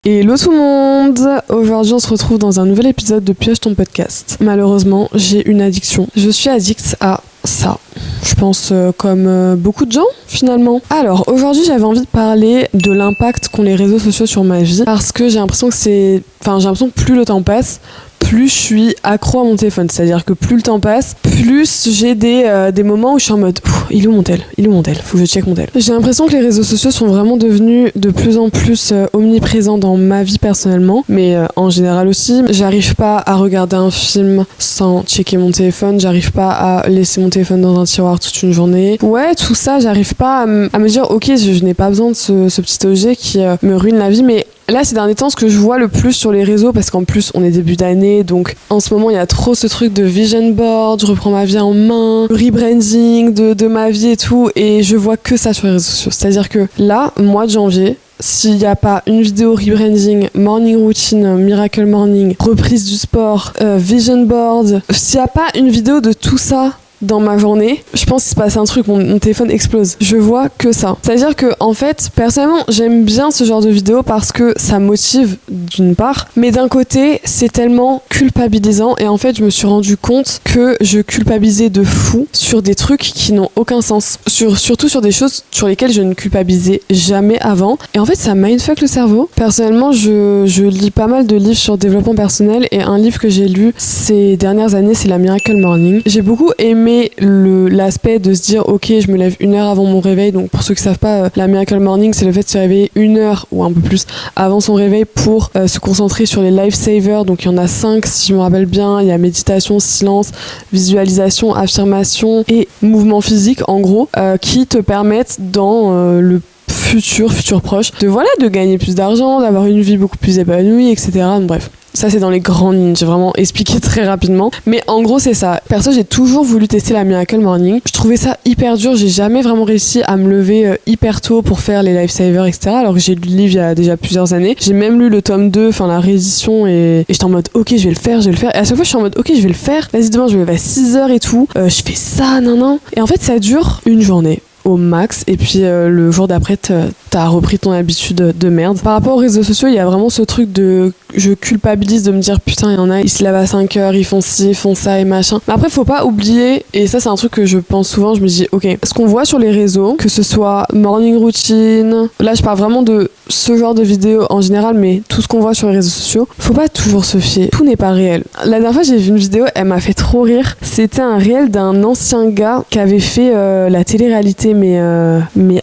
Hello tout le monde! Aujourd'hui on se retrouve dans un nouvel épisode de Pioche ton podcast. Malheureusement j'ai une addiction. Je suis addict à ça. Je pense comme beaucoup de gens finalement. Alors aujourd'hui j'avais envie de parler de l'impact qu'ont les réseaux sociaux sur ma vie parce que j'ai l'impression que plus le temps passe, plus je suis accro à mon téléphone. C'est-à-dire que plus le temps passe, plus j'ai des moments où je suis en mode il est où mon tel? Faut que je check mon tel. J'ai l'impression que les réseaux sociaux sont vraiment devenus de plus en plus omniprésents dans ma vie personnellement, mais en général aussi. J'arrive pas à regarder un film sans checker mon téléphone, j'arrive pas à laisser mon téléphone dans un tiroir toute une journée. Ouais, tout ça, j'arrive pas à me dire ok, je n'ai pas besoin de ce petit objet qui me ruine la vie, mais là, ces derniers temps, ce que je vois le plus sur les réseaux, parce qu'en plus, on est début d'année, donc en ce moment, il y a trop ce truc de vision board, je reprends ma vie en main, rebranding de ma vie et tout, et je vois que ça sur les réseaux sociaux. C'est-à-dire que là, mois de janvier, s'il n'y a pas une vidéo rebranding, morning routine, miracle morning, reprise du sport, vision board, s'il n'y a pas une vidéo de tout ça dans ma journée, je pense qu'il se passe un truc, mon téléphone explose. Je vois que ça. C'est-à-dire que, en fait, personnellement, j'aime bien ce genre de vidéo parce que ça motive d'une part, mais d'un côté, c'est tellement culpabilisant et en fait, je me suis rendu compte que je culpabilisais de fou sur des trucs qui n'ont aucun sens. Surtout sur des choses sur lesquelles je ne culpabilisais jamais avant. Et en fait, ça mindfuck le cerveau. Personnellement, je lis pas mal de livres sur le développement personnel et un livre que j'ai lu ces dernières années, c'est la Miracle Morning. J'ai beaucoup aimé l'aspect de se dire ok, je me lève 1 heure avant mon réveil. Donc pour ceux qui savent pas, la Miracle Morning, c'est le fait de se réveiller 1 heure ou un peu plus avant son réveil pour se concentrer sur les lifesavers. Donc il y en a 5 si je me rappelle bien. Il y a méditation, silence, visualisation, affirmation et mouvement physique en gros, qui te permettent dans le futur proche de gagner plus d'argent, d'avoir une vie beaucoup plus épanouie, etc. Donc, bref. Ça, c'est dans les grandes lignes. J'ai vraiment expliqué très rapidement. Mais en gros, c'est ça. Perso, j'ai toujours voulu tester la Miracle Morning. Je trouvais ça hyper dur. J'ai jamais vraiment réussi à me lever hyper tôt pour faire les lifesavers, etc. Alors que j'ai lu le livre il y a déjà plusieurs années. J'ai même lu le tome 2, enfin la réédition, et j'étais en mode ok, je vais le faire. Et à chaque fois, je suis en mode ok, je vais le faire. Vas-y, demain, je me lève à 6h et tout. Je fais ça, nan. Et en fait, ça dure une journée au max, et puis le jour d'après t'as repris ton habitude de merde. Par rapport aux réseaux sociaux, il y a vraiment ce truc de je culpabilise de me dire putain, il y en a, ils se lèvent à 5h, ils font ci, ils font ça et machin. Mais après, faut pas oublier, et ça c'est un truc que je pense souvent, je me dis ok, ce qu'on voit sur les réseaux, que ce soit morning routine, là je parle vraiment de ce genre de vidéos en général, mais tout ce qu'on voit sur les réseaux sociaux, faut pas toujours se fier, tout n'est pas réel. La dernière fois j'ai vu une vidéo, elle m'a fait trop rire. C'était un réel d'un ancien gars qui avait fait la télé-réalité, mais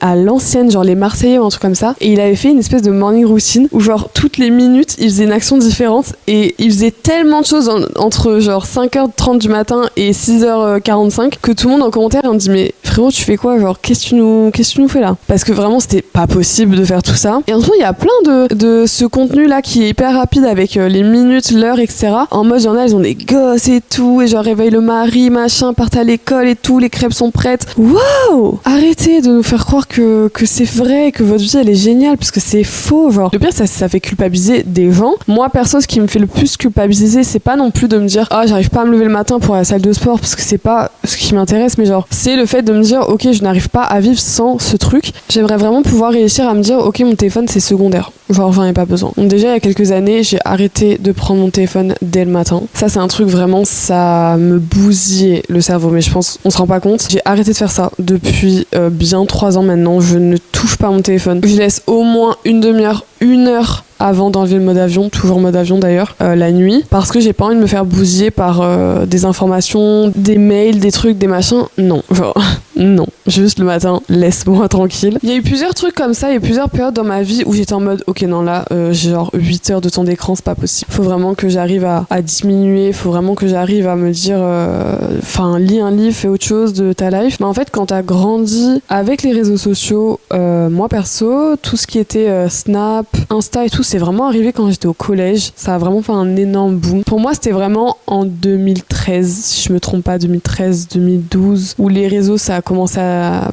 à l'ancienne, genre les Marseillais ou un truc comme ça, et il avait fait une espèce de morning routine où genre toutes les minutes il faisait une action différente, et il faisait tellement de choses entre genre 5h30 du matin et 6h45 que tout le monde en commentaire on dit mais frérot, tu fais quoi, genre qu'est-ce que tu nous fais là, parce que vraiment c'était pas possible de faire tout ça. Et en tout cas il y a plein de ce contenu là qui est hyper rapide avec les minutes, l'heure, etc. En mode genre elles ont des gosses et tout, et genre réveille le mari, machin, partent à l'école et tout, les crêpes sont prêtes. Waouh, arrêtez de nous faire croire que c'est vrai, que votre vie elle est géniale, parce que c'est faux. Genre le pire, ça fait culpabiliser des gens. Moi perso, ce qui me fait le plus culpabiliser, c'est pas non plus de me dire j'arrive pas à me lever le matin pour aller à la salle de sport, parce que c'est pas ce qui m'intéresse, mais genre c'est le fait de me dire ok, je n'arrive pas à vivre sans ce truc. J'aimerais vraiment pouvoir réussir à me dire ok, mon téléphone c'est secondaire, genre j'en ai pas besoin. Donc déjà il y a quelques années, j'ai arrêté de prendre mon téléphone dès le matin. Ça c'est un truc vraiment, ça me bousillait le cerveau, mais je pense on se rend pas compte. J'ai arrêté de faire ça depuis bien 3 ans maintenant. Je ne touche pas mon téléphone. Je laisse au moins une demi-heure, 1 heure avant d'enlever le mode avion, toujours mode avion d'ailleurs, la nuit, parce que j'ai pas envie de me faire bousiller par des informations, des mails, des trucs, des machins. Non, genre non, juste le matin, laisse-moi tranquille. Il y a eu plusieurs trucs comme ça, il y a eu plusieurs périodes dans ma vie où j'étais en mode ok non là, j'ai genre 8 heures de temps d'écran, c'est pas possible. Faut vraiment que j'arrive à diminuer, faut vraiment que j'arrive à me dire lis un livre, fais autre chose de ta life. Mais en fait quand t'as grandi avec les réseaux sociaux, moi perso, tout ce qui était Snap, Insta et tout, c'est vraiment arrivé quand j'étais au collège. Ça a vraiment fait un énorme boom. Pour moi, c'était vraiment en 2013, si je me trompe pas, 2013, 2012, où les réseaux, ça a commencé à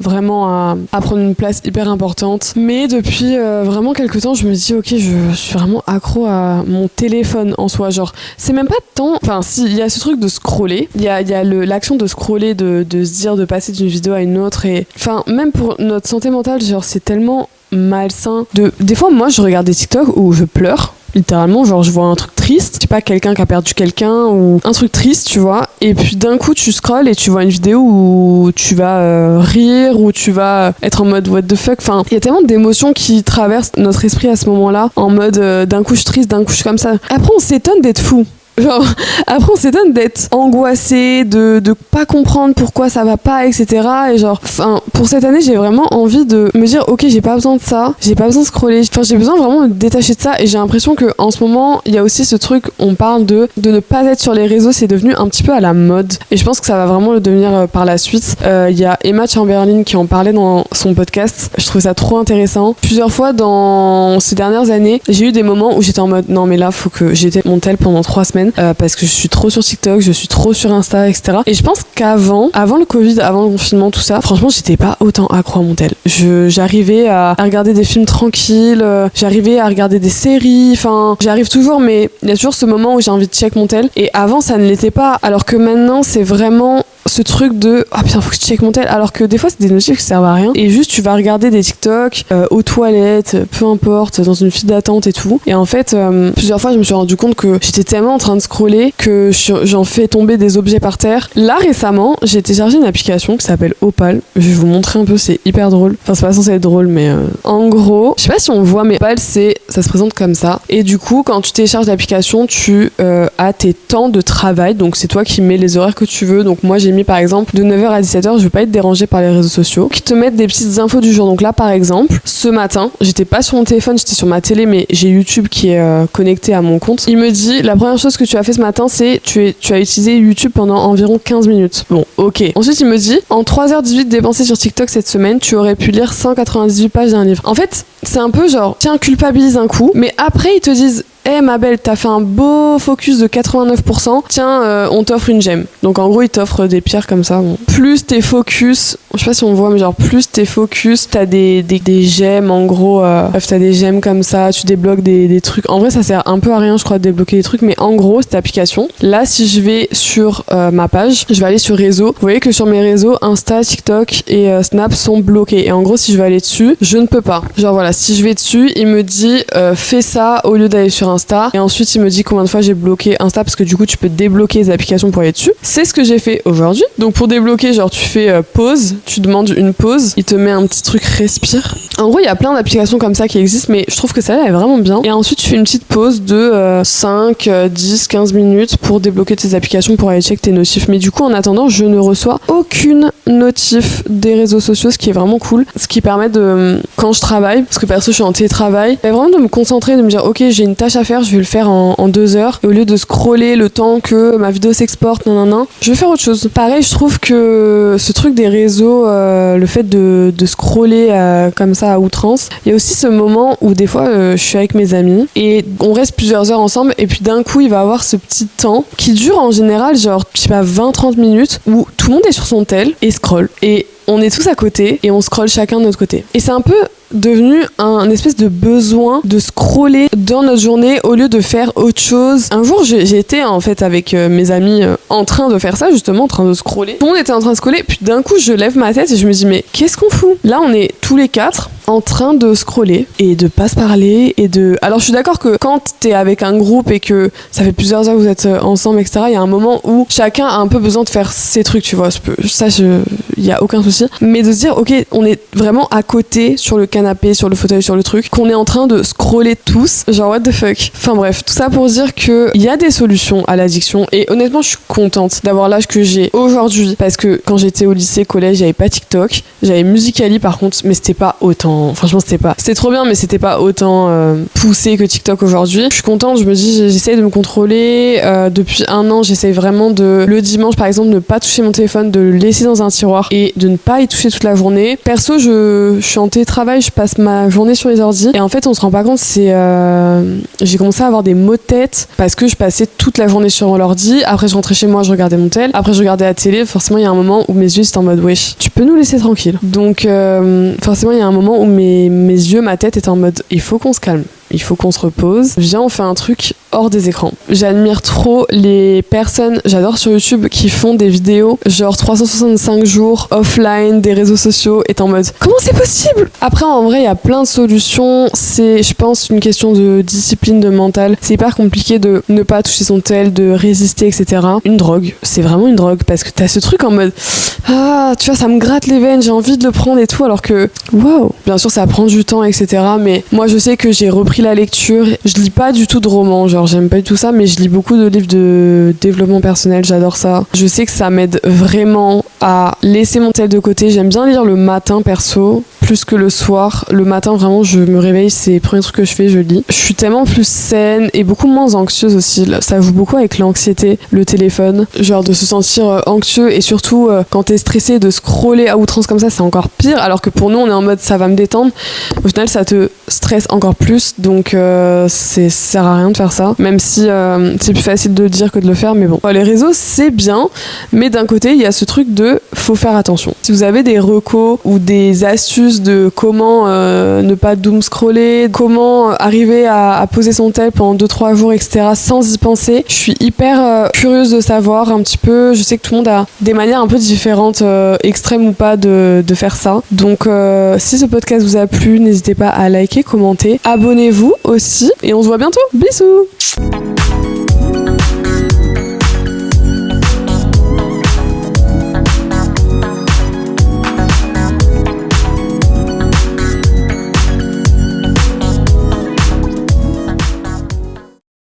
prendre une place hyper importante. Mais depuis vraiment quelques temps, je me dis, ok, je suis vraiment accro à mon téléphone en soi. Genre, c'est même pas tant... Enfin, si, il y a ce truc de scroller. Il y a l'action de scroller, de se dire, de passer d'une vidéo à une autre. Et enfin, même pour notre santé mentale, genre, c'est tellement malsain. Des fois, moi, je regarde des TikTok où je pleure. Littéralement, genre je vois un truc triste, je sais pas, quelqu'un qui a perdu quelqu'un ou un truc triste, tu vois, et puis d'un coup tu scrolles et tu vois une vidéo où tu vas rire, où tu vas être en mode what the fuck, enfin il y a tellement d'émotions qui traversent notre esprit à ce moment-là, en mode d'un coup je suis triste, d'un coup je suis comme ça. Après on s'étonne d'être fou. Genre, après on s'étonne d'être angoissé, de pas comprendre pourquoi ça va pas, etc. Et genre, enfin, pour cette année, j'ai vraiment envie de me dire, ok, j'ai pas besoin de ça, j'ai pas besoin de scroller. Enfin, j'ai besoin vraiment de me détacher de ça. Et j'ai l'impression que en ce moment, il y a aussi ce truc, on parle de ne pas être sur les réseaux, c'est devenu un petit peu à la mode. Et je pense que ça va vraiment le devenir par la suite. Il y a Emma Chamberlain qui en parlait dans son podcast. Je trouve ça trop intéressant. Plusieurs fois dans ces dernières années, j'ai eu des moments où j'étais en mode, non mais là, faut que j'étais mon tel pendant 3 semaines. Parce que je suis trop sur TikTok, je suis trop sur Insta, etc. Et je pense avant le Covid, avant le confinement, tout ça, franchement, j'étais pas autant accro à mon tel. J'arrivais à regarder des films tranquilles, j'arrivais à regarder des séries, enfin, j'y arrive toujours, mais il y a toujours ce moment où j'ai envie de check mon tel. Et avant, ça ne l'était pas, alors que maintenant, c'est vraiment ce truc de ah putain faut que je check mon tel, alors que des fois c'est des notifs qui servent à rien et juste tu vas regarder des TikTok aux toilettes, peu importe, dans une file d'attente et tout. Et en fait plusieurs fois je me suis rendu compte que j'étais tellement en train de scroller que j'en fais tomber des objets par terre. Là récemment j'ai téléchargé une application qui s'appelle Opal, je vais vous montrer un peu, c'est hyper drôle, enfin c'est pas censé être drôle mais en gros je sais pas si on voit mais Opal ça se présente comme ça et du coup quand tu télécharges l'application tu as tes temps de travail, donc c'est toi qui mets les horaires que tu veux. Donc moi j'ai mis par exemple de 9h à 17h, je veux pas être dérangée par les réseaux sociaux, qui te mettent des petites infos du jour. Donc là par exemple, ce matin, j'étais pas sur mon téléphone, j'étais sur ma télé, mais j'ai YouTube qui est connecté à mon compte. Il me dit, la première chose que tu as fait ce matin, c'est tu as utilisé YouTube pendant environ 15 minutes. Bon, ok. Ensuite il me dit, en 3h18 dépensées sur TikTok cette semaine, tu aurais pu lire 198 pages d'un livre. En fait, c'est un peu genre, tiens, culpabilise un coup, mais après ils te disent, hey ma belle, t'as fait un beau focus de 89%, tiens, on t'offre une gemme. Donc en gros, ils t'offrent des pierres comme ça. Bon. Plus tes focus, je sais pas si on voit, mais genre plus tes focus, t'as des gemmes, en gros, bref, t'as des gemmes comme ça, tu débloques des trucs. En vrai, ça sert un peu à rien, je crois, de débloquer des trucs, mais en gros, cette application, là, si je vais sur ma page, je vais aller sur réseau. Vous voyez que sur mes réseaux, Insta, TikTok et Snap sont bloqués. Et en gros, si je veux aller dessus, je ne peux pas. Genre voilà, si je vais dessus, il me dit fais ça au lieu d'aller sur Insta. Et ensuite, il me dit combien de fois j'ai bloqué Insta, parce que du coup, tu peux débloquer les applications pour aller dessus. C'est ce que j'ai fait aujourd'hui. Donc pour débloquer, genre tu fais pause, tu demandes une pause, il te met un petit truc respire. En gros, il y a plein d'applications comme ça qui existent, mais je trouve que celle-là est vraiment bien. Et ensuite, tu fais une petite pause de 5, 10, 15 minutes pour débloquer tes applications, pour aller check tes notifs. Mais du coup, en attendant, je ne reçois aucune notif des réseaux sociaux, ce qui est vraiment cool. Ce qui permet de, quand je travaille, parce que perso, je suis en télétravail, vraiment de me concentrer, de me dire, ok, j'ai une tâche à faire, je vais le faire en 2 heures. Et au lieu de scroller le temps que ma vidéo s'exporte, je vais faire autre chose. Pareil, je trouve que ce truc des réseaux, le fait de scroller comme ça à outrance, il y a aussi ce moment où des fois je suis avec mes amis et on reste plusieurs heures ensemble et puis d'un coup il va y avoir ce petit temps qui dure en général genre, je sais pas, 20-30 minutes où tout le monde est sur son tel et scrolle. Et on est tous à côté et on scrolle chacun de notre côté. Et c'est un peu devenu un espèce de besoin de scroller dans notre journée au lieu de faire autre chose. Un jour, j'ai été en fait avec mes amis en train de faire ça, justement, en train de scroller. Tout le monde était en train de scroller, puis d'un coup, je lève ma tête et je me dis, mais qu'est-ce qu'on fout ? Là, on est tous les 4 en train de scroller et de pas se parler et de... Alors, je suis d'accord que quand t'es avec un groupe et que ça fait plusieurs heures que vous êtes ensemble, etc., il y a un moment où chacun a un peu besoin de faire ses trucs, tu vois. Ça, il y a aucun souci. Mais de se dire, ok, on est vraiment à côté sur le canapé, sur le fauteuil, sur le truc, qu'on est en train de scroller tous, genre what the fuck. Enfin bref, tout ça pour dire que il y a des solutions à l'addiction et honnêtement je suis contente d'avoir l'âge que j'ai aujourd'hui, parce que quand j'étais au lycée, collège, j'avais pas TikTok, j'avais Musical.ly par contre, mais c'était pas autant, franchement c'était trop bien, mais c'était pas autant poussé que TikTok aujourd'hui. Je suis contente, je me dis j'essaye de me contrôler, depuis 1 an j'essaye vraiment de, le dimanche par exemple, ne pas toucher mon téléphone, de le laisser dans un tiroir et de ne pas y toucher toute la journée. Perso, je suis en télétravail, je passe ma journée sur les ordi et en fait on se rend pas compte, j'ai commencé à avoir des maux de tête parce que je passais toute la journée sur l'ordi. Après je rentrais chez moi, je regardais mon tel, après je regardais la télé. Forcément il y a un moment où mes yeux étaient en mode wesh, tu peux nous laisser tranquille. Donc forcément il y a un moment où mes yeux, ma tête était en mode il faut qu'on se calme. il faut qu'on se repose. Viens, on fait un truc hors des écrans. J'admire trop les personnes, j'adore sur YouTube, qui font des vidéos genre 365 jours offline des réseaux sociaux et t'es en mode comment c'est possible? Après, en vrai, il y a plein de solutions. C'est, je pense, une question de discipline, de mental. C'est hyper compliqué de ne pas toucher son tel, de résister, etc. Une drogue, c'est vraiment une drogue parce que t'as ce truc en mode ah, tu vois, ça me gratte les veines, j'ai envie de le prendre et tout, alors que waouh, bien sûr, ça prend du temps, etc. Mais moi, je sais que j'ai repris la lecture. Je lis pas du tout de romans, genre j'aime pas du tout ça, mais je lis beaucoup de livres de développement personnel, j'adore ça. Je sais que ça m'aide vraiment à laisser mon tel de côté. J'aime bien lire le matin perso, plus que le soir. Le matin, vraiment, je me réveille, c'est le premier truc que je fais, je lis. Je suis tellement plus saine et beaucoup moins anxieuse aussi. Ça joue beaucoup avec l'anxiété, le téléphone. Genre de se sentir anxieux et surtout quand t'es stressé, de scroller à outrance comme ça, c'est encore pire. Alors que pour nous, on est en mode ça va me détendre. Au final, ça te stresse encore plus. Donc, ça sert à rien de faire ça. Même si c'est plus facile de le dire que de le faire. Mais bon, les réseaux, c'est bien. Mais d'un côté, il y a ce truc de faut faire attention. Si vous avez des recos ou des astuces de comment ne pas doom scroller, comment arriver à poser son tel pendant 2-3 jours, etc. sans y penser. Je suis hyper curieuse de savoir un petit peu. Je sais que tout le monde a des manières un peu différentes, extrêmes ou pas, de faire ça. Donc si ce podcast vous a plu, n'hésitez pas à liker, commenter, abonnez-vous aussi et on se voit bientôt. Bisous.